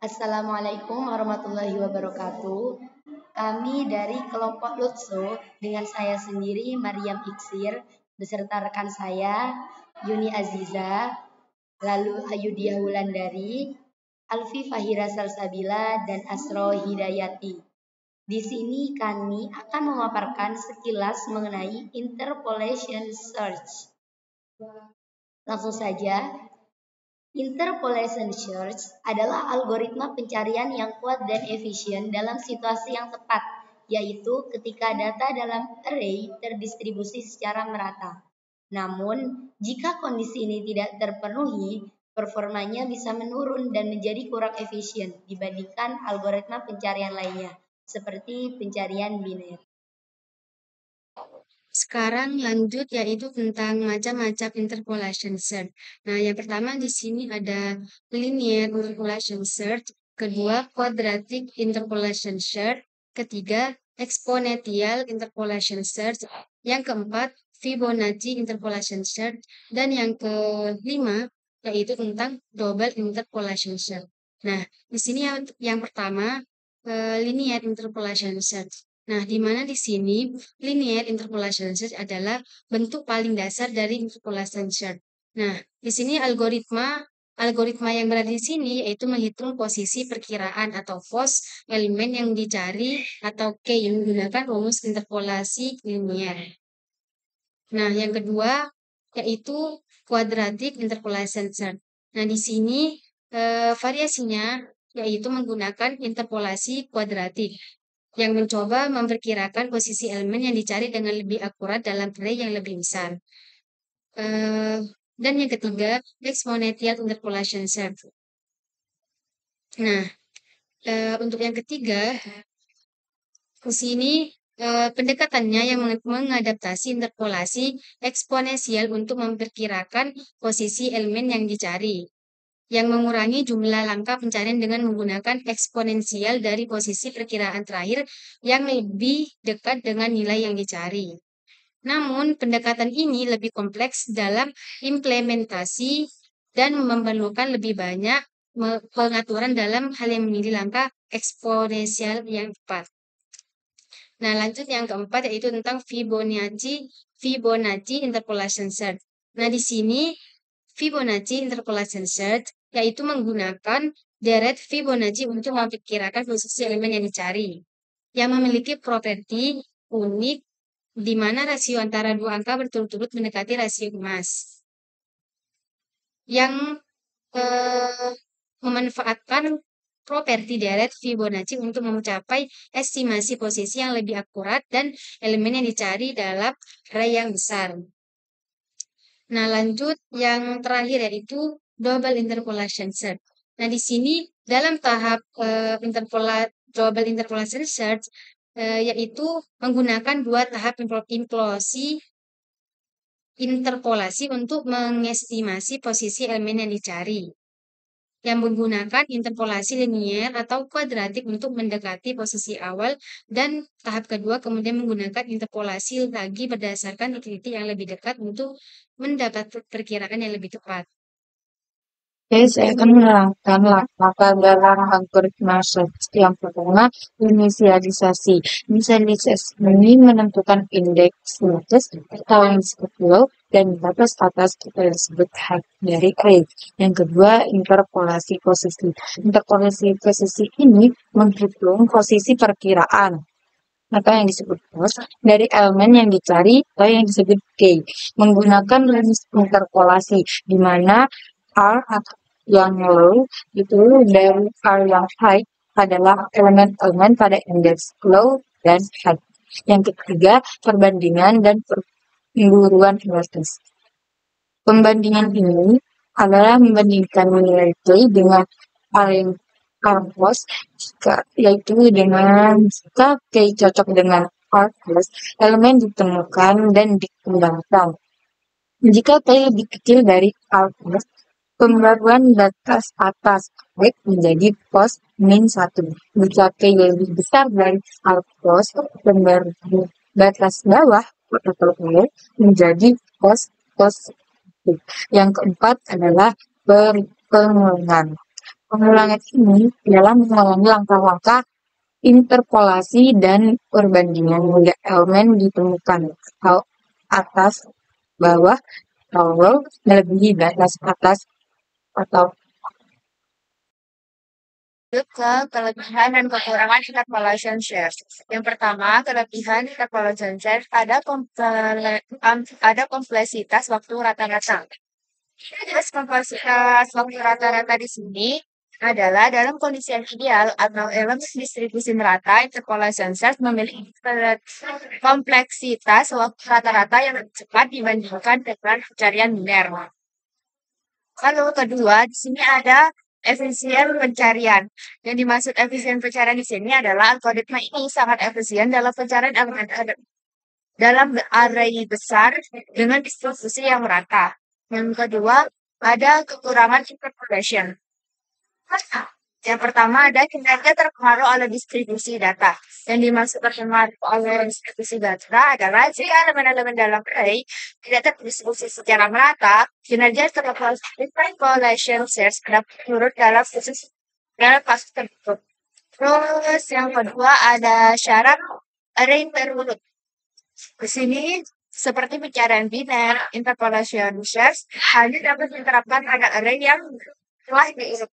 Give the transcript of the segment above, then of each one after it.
Assalamualaikum warahmatullahi wabarakatuh. Kami dari kelompok Lutso dengan saya sendiri Maryam Iksir beserta rekan saya Yuni Aziza, lalu Ayudia Wulandari, Alfi Fahira Salsabila dan Asro Hidayati. Di sini kami akan memaparkan sekilas mengenai interpolation search. Langsung saja. Interpolation search adalah algoritma pencarian yang kuat dan efisien dalam situasi yang tepat, yaitu ketika data dalam array terdistribusi secara merata. Namun, jika kondisi ini tidak terpenuhi, performanya bisa menurun dan menjadi kurang efisien dibandingkan algoritma pencarian lainnya, seperti pencarian biner. Sekarang lanjut yaitu tentang macam-macam interpolation search. Nah, yang pertama di sini ada linear interpolation search, kedua quadratic interpolation search, ketiga exponential interpolation search, yang keempat Fibonacci interpolation search, dan yang kelima yaitu tentang double interpolation search. Nah, di sini yang pertama linear interpolation search. Nah, di mana di sini linear interpolation search adalah bentuk paling dasar dari interpolation search. Nah, di sini algoritma yang berada di sini yaitu menghitung posisi perkiraan atau pos elemen yang dicari atau K yang menggunakan rumus interpolasi linear. Nah, yang kedua yaitu quadratic interpolation search. Nah, di sini variasinya yaitu menggunakan interpolasi kuadratik yang mencoba memperkirakan posisi elemen yang dicari dengan lebih akurat dalam array yang lebih besar. Dan yang ketiga, exponential interpolation search. Nah, untuk yang ketiga, di sini pendekatannya yang mengadaptasi interpolasi eksponensial untuk memperkirakan posisi elemen yang dicari, yang mengurangi jumlah langkah pencarian dengan menggunakan eksponensial dari posisi perkiraan terakhir yang lebih dekat dengan nilai yang dicari. Namun, pendekatan ini lebih kompleks dalam implementasi dan memerlukan lebih banyak pengaturan dalam hal yang memilih langkah eksponensial yang tepat. Nah, lanjut yang keempat yaitu tentang Fibonacci interpolation search. Nah, di sini Fibonacci interpolation search yaitu menggunakan deret Fibonacci untuk memperkirakan posisi elemen yang dicari, yang memiliki properti unik di mana rasio antara dua angka berturut-turut mendekati rasio emas, yang memanfaatkan properti deret Fibonacci untuk mencapai estimasi posisi yang lebih akurat dan elemen yang dicari dalam array yang besar. Nah, lanjut yang terakhir yaitu double interpolation search. Nah, di sini dalam tahap double interpolation search yaitu menggunakan dua tahap interpolasi untuk mengestimasi posisi elemen yang dicari, yang menggunakan interpolasi linear atau kuadratik untuk mendekati posisi awal, dan tahap kedua kemudian menggunakan interpolasi lagi berdasarkan titik yang lebih dekat untuk mendapat perkiraan yang lebih tepat. Oke, saya akan menerangkan langkah dalam algoritma search. Yang pertama, inisialisasi. Inisialisasi ini menentukan indeks batas atau yang disebut low dan batas atas kita disebut high dari array. Yang kedua, interpolasi posisi. Interpolasi posisi ini menghitung posisi perkiraan atau yang disebut pos dari elemen yang dicari atau yang disebut K menggunakan rumus interpolasi di mana R yang low itu dan R yang high adalah elemen-elemen pada indeks low dan high. Yang ketiga, perbandingan dan pemburuan batas. Pembandingan ini adalah membandingkan nilai K dengan R plus yaitu dengan jika K cocok dengan R plus, elemen ditemukan dan dikembangkan. Jika K lebih kecil dari R plus, pembaruan batas atas X menjadi pos min 1. Jika K lebih besar dari R plus, pembaruan batas bawah atau Y menjadi pos. Yang keempat adalah pengulangan. Pengulangan ini adalah mengulangi langkah-langkah interpolasi dan perbandingan hingga elemen ditemukan atas bawah atau melebihi batas atas atau ke kelebihan dan kekurangan interpolation shares. Yang pertama, kelebihan interpolation shares ada kompleksitas waktu rata-rata. Terus kompleksitas waktu rata-rata di sini adalah dalam kondisi yang ideal atau elemen distribusi merata, interpolation shares memiliki kompleksitas waktu rata-rata yang lebih cepat dibandingkan dengan pencarian biner. Lalu kedua, di sini ada efisien pencarian. Yang dimaksud efisien pencarian di sini adalah algoritma ini sangat efisien dalam pencarian elemen dalam array besar dengan distribusi yang merata. Yang kedua, ada kekurangan interpolation. Yang pertama ada kinerja terpengaruh oleh distribusi data. Yang dimaksud terpengaruh oleh distribusi data adalah jika elemen-elemen dalam array tidak terdistribusi secara merata, kinerja interpolation shares dapat menurun dalam kasus tertentu. Terus yang kedua ada syarat array terurut. Di sini seperti pencarian biner, interpolation shares hanya dapat diterapkan pada array yang telah diurut.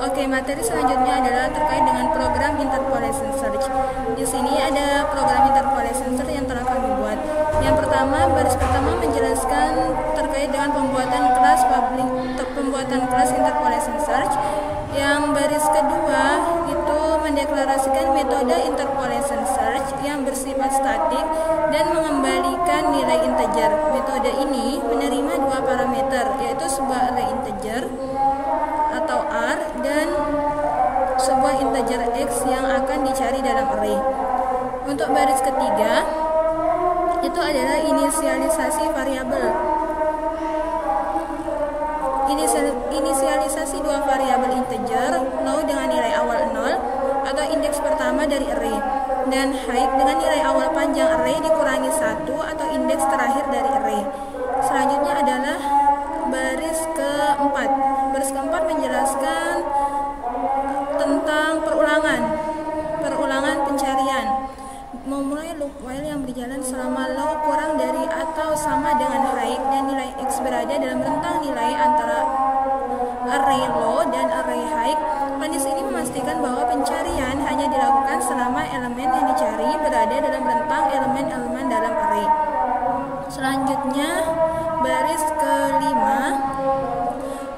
Oke, materi selanjutnya adalah terkait dengan program interpolation search. Di sini ada program interpolation search yang telah kami buat. Yang pertama, baris pertama menjelaskan terkait dengan pembuatan kelas interpolation search. Yang baris kedua itu mendeklarasikan metode interpolation search yang bersifat statik dan mengembalikan nilai integer. Metode ini menerima dua parameter, yaitu sebuah array integer atau R dan sebuah integer X yang akan dicari dalam array. Untuk baris ketiga itu adalah inisialisasi variabel. Inisialisasi dua variabel integer low dengan nilai awal 0 atau indeks pertama dari array dan height dengan nilai awal panjang array dikurangi 1 atau indeks terakhir dari array. Selanjutnya adalah baris keempat. Baris keempat menjelaskan tentang perulangan pencarian. Memulai loop while yang berjalan selama low kurang dari atau sama dengan height dan nilai X berada dalam rentang nilai antara array low dan array height. Kondisi ini memastikan bahwa pencarian hanya dilakukan selama elemen yang dicari berada dalam rentang elemen-elemen dalam array. Selanjutnya baris kelima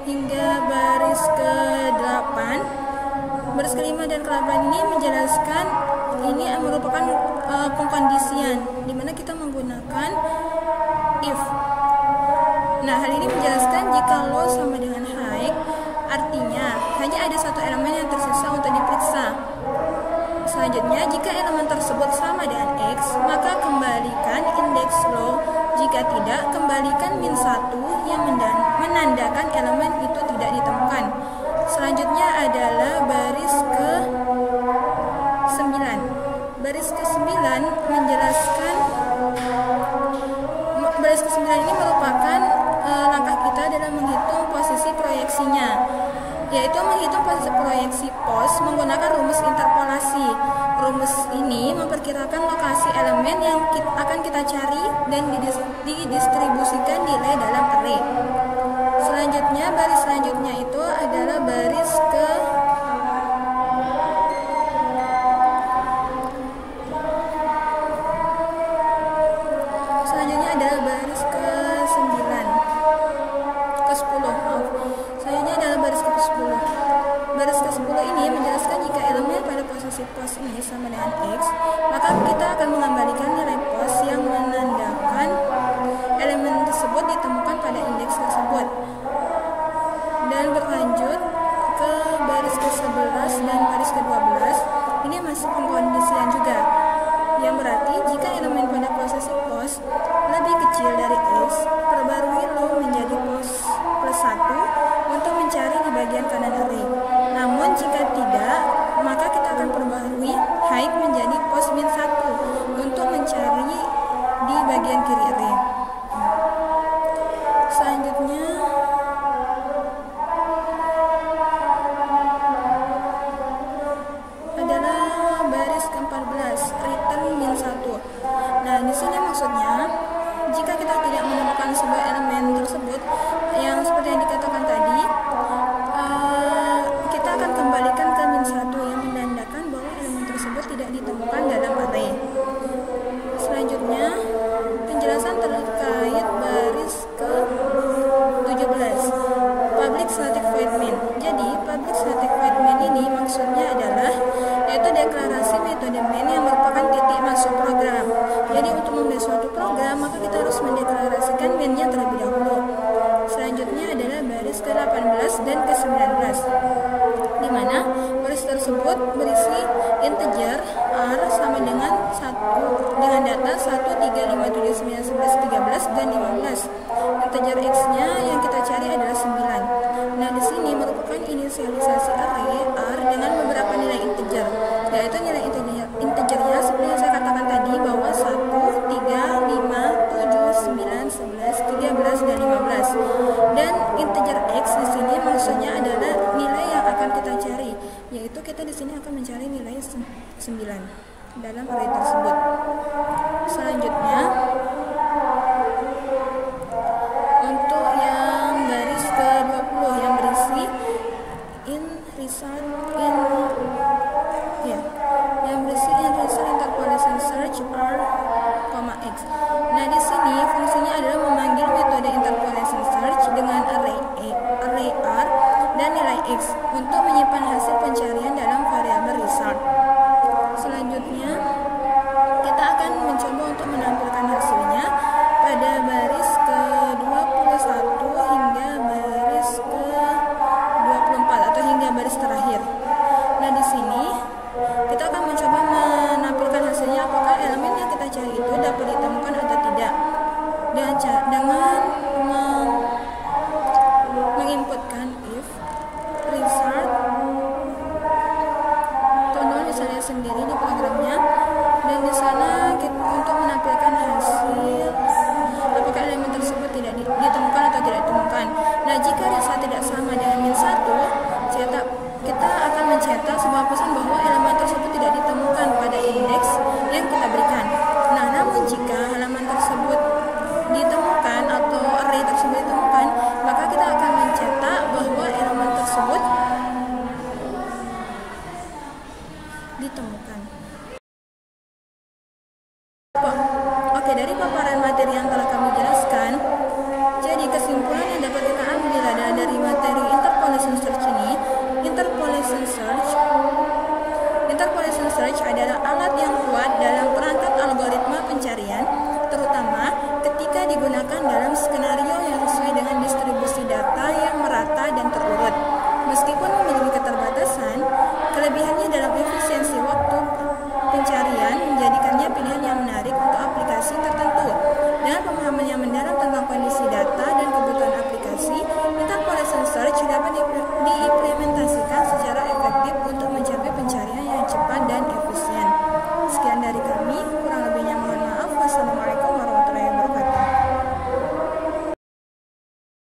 hingga baris ke-8. Baris kelima dan ke-8 ini menjelaskan ini merupakan pengkondisian di mana kita menggunakan if. Nah, hal ini menjelaskan jika low sama dengan high, artinya hanya ada satu elemen yang tersisa untuk diperiksa. Selanjutnya, jika elemen tersebut sama dengan X, maka kembalikan indeks low. Jika tidak, kembalikan min 1 yang menandakan elemen itu tidak ditemukan. Selanjutnya adalah baris ke-9. Baris ke-9 menjelaskan baris ke-9 ini merupakan langkah kita dalam menghitung posisi proyeksinya, yaitu menghitung posisi proyeksi pos menggunakan rumus interpolasi. Rumus ini memperkirakan lokasi elemen yang akan kita cari dan didistribusikan nilai dalam array. Selanjutnya, baris selanjutnya itu adalah baris selanjutnya adalah baris ke-9 ke-10 maaf. Selanjutnya adalah baris ke-10. Baris ke-10 ini menjelaskan jika elemen pada posisi pos ini sama dengan X, maka kita akan mengembalikan nilai pos yang menandakan elemen tersebut ditemukan pada indeks tersebut. Dan berlanjut ke baris ke-11 dan baris ke-12, ini masih pengkondisian juga, yang berarti jika elemen pada posisi pos lebih kecil dari X, perbarui low menjadi pos plus 1 untuk mencari di bagian kanan array. Namun jika tidak, maka kita akan perbarui height menjadi pos min 1 untuk mencari di bagian kiri array. Selanjutnya Void Main. Jadi, Public Static Void Main ini maksudnya adalah yaitu deklarasi metode main yang merupakan titik masuk program. Jadi, untuk memulai suatu program, maka kita harus mendeklarasikan mainnya terlebih dahulu. Selanjutnya adalah baris ke-18 dan ke-19, di mana baris tersebut berisi integer R sama dengan data 1, 3, 5, 7, 9, 11, 13, dan 15. Integer X-nya yang kita cari adalah 9. Nah, di sini merupakan inisialisasi array R dengan beberapa nilai integer, yaitu nilai integernya seperti yang saya katakan tadi bahwa 1, 3, 5, 7, 9, 11, 13, dan 15. Dan integer X di sini maksudnya adalah nilai yang akan kita cari, yaitu kita di sini akan mencari nilai 9 dalam array tersebut. Selanjutnya, untuk yang baris ke-20 yang berisi result interpolation search R, X. Nah, di sini fungsinya adalah memanggil metode interpolation search dengan array R dan nilai X untuk menyimpan hasil pencarian dalam variabel result. Selanjutnya, kita akan mencoba untuk menampilkan hasilnya pada baris ke-21 hingga baris ke-24 atau hingga baris terakhir. Nah, di sini kita akan mencoba menampilkan hasilnya apakah elemen yang kita cari itu dapat ditemukan atau tidak dengan menginputkan if result tono misalnya sendiri di programnya, dan di sana untuk menampilkan hasil apakah elemen tersebut tidak ditemukan atau tidak ditemukan. Nah, jika result tidak sama dengan -1, kita akan mencetak sebuah pesan bahwa elemen tersebut tidak ditemukan pada indeks yang kita berikan. Nah, namun jika halaman tersebut ditemukan atau array tersebut ditemukan, maka kita akan mencetak bahwa elemen tersebut ditemukan. Oke, dari paparan materi yang telah kami jelaskan, jadi kesimpulan yang dapat kita ambil adalah dari materi interpolation search ini, Interpolation search adalah alat yang kuat dalam perangkat algoritma pencarian, terutama ketika digunakan dalam skenario yang sesuai dengan distribusi data yang merata dan terurut. Meskipun memiliki keterbatasan, kelebihannya dalam efisiensi waktu pencarian menjadikannya pilihan yang menarik untuk aplikasi tertentu. Dengan pemahaman yang mendalam tentang kondisi data dan kebutuhan aplikasi, interpolation search dapat diimplementasikan secara